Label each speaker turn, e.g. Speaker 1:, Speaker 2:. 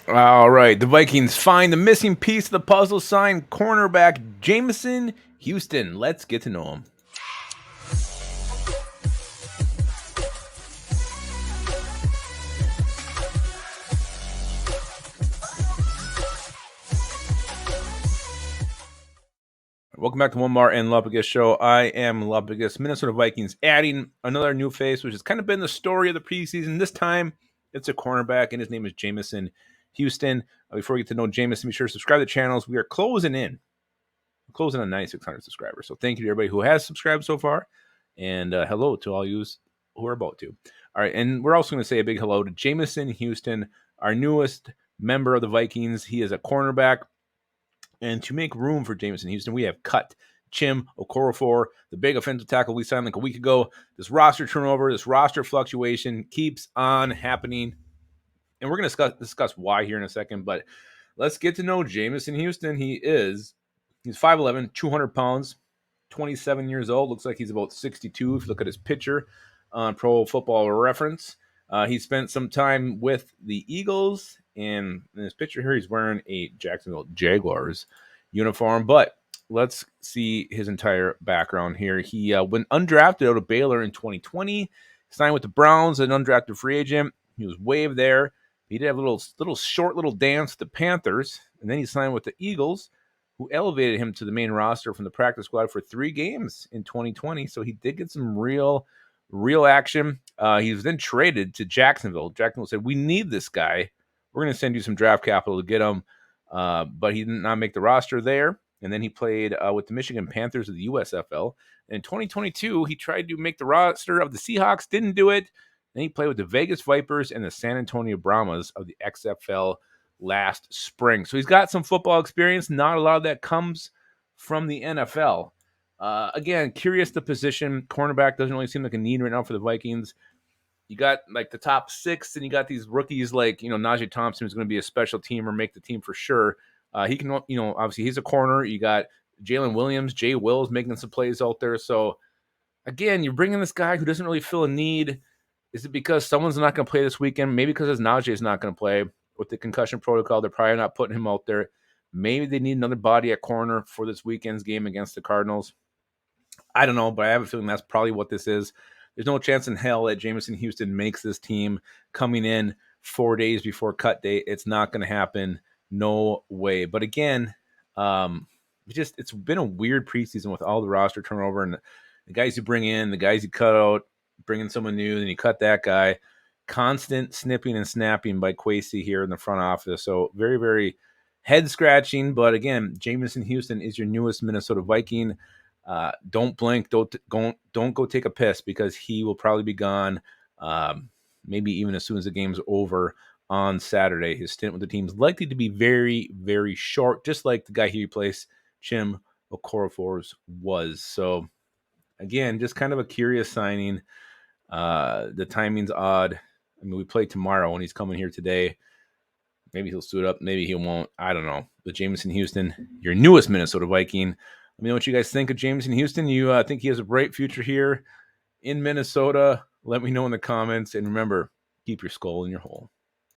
Speaker 1: All right, the Vikings find the missing piece of the puzzle, sign cornerback Jameson Houston. Let's get to know him. Welcome back to Onebar and Lupagus show. I am Lupagus. Minnesota Vikings adding another new face, which has kind of been the story of the preseason. This time, it's a cornerback, and his name is Jameson Houston. Before we get to know Jameson, be sure to subscribe to the channels. We are closing in. We're closing on 9,600 subscribers. So thank you to everybody who has subscribed so far, and hello to all you who are about to. All right, and we're also going to say a big hello to Jameson Houston, our newest member of the Vikings. He is a cornerback. And to make room for Jameson Houston, we have cut Chim Okorafor, the big offensive tackle we signed like a week ago. This roster turnover, this roster fluctuation keeps on happening. And we're going to discuss why here in a second. But let's get to know Jameson Houston. He's 5'11", 200 pounds, 27 years old. Looks like he's about 62 if you look at his picture on Pro Football Reference. He spent some time with the Eagles, and in this picture here, he's wearing a Jacksonville Jaguars uniform. But let's see his entire background here. He went undrafted out of Baylor in 2020, signed with the Browns, an undrafted free agent. He was waived there. He did have a short dance with the Panthers, and then he signed with the Eagles, who elevated him to the main roster from the practice squad for 3 games in 2020. So he did get some real action. He was then traded to Jacksonville. Jacksonville said, "We need this guy. We're going to send you some draft capital to get him." But he did not make the roster there. And then he played with the Michigan Panthers of the USFL. And in 2022, he tried to make the roster of the Seahawks, didn't do it. Then he played with the Vegas Vipers and the San Antonio Brahmas of the XFL last spring. So he's got some football experience. Not a lot of that comes from the NFL. Again, curious the position. Cornerback doesn't really seem like a need right now for the Vikings. You got like the top 6, and you got these rookies like, Najee Thompson, who's going to be a special team or make the team for sure. He can, obviously he's a corner. You got Jalen Williams, Jay Wills making some plays out there. So again, you're bringing this guy who doesn't really feel a need. Is it because someone's not going to play this weekend? Maybe because Najee is not going to play with the concussion protocol. They're probably not putting him out there. Maybe they need another body at corner for this weekend's game against the Cardinals. I don't know, but I have a feeling that's probably what this is. There's no chance in hell that Jameson Houston makes this team coming in 4 days before cut date. It's not going to happen. No way. But again, it's been a weird preseason with all the roster turnover and the guys you bring in, the guys you cut out, bringing someone new, then you cut that guy. Constant snipping and snapping by Kwesi here in the front office. So very, very head scratching. But again, Jameson Houston is your newest Minnesota Viking. Don't blink. Don't go take a piss, because he will probably be gone. Maybe even as soon as the game's over on Saturday. His stint with the team is likely to be very, very short, just like the guy he replaced, Chim Okorafor's, was. So again, just kind of a curious signing. The timing's odd. I mean, we play tomorrow and he's coming here today. Maybe he'll suit up. Maybe he won't. I don't know. But Jameson Houston, your newest Minnesota Viking. Let me know what you guys think of Jameson Houston. You think he has a bright future here in Minnesota? Let me know in the comments. And remember, keep your skull in your hole.